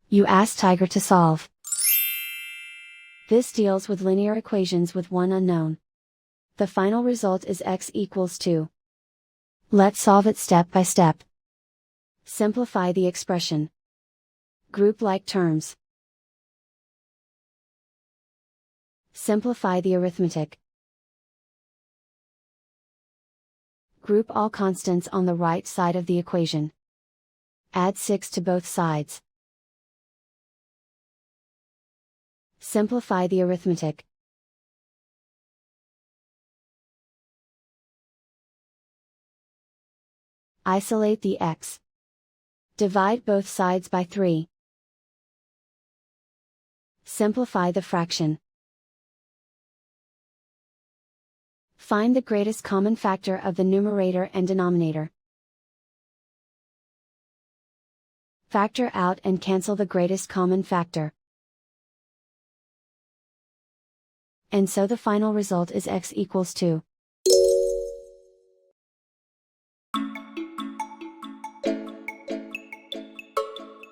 You ask Tiger to solve. This deals with linear equations with one unknown. The final result is x equals 2. Let's solve it step by step. Simplify the expression. Group like terms. Simplify the arithmetic. Group all constants on the right side of the equation. Add 6 to both sides. Simplify the arithmetic. Isolate the x. Divide both sides by 3. Simplify the fraction. Find the greatest common factor of the numerator and denominator. Factor out and cancel the greatest common factor. And so the final result is x equals 2.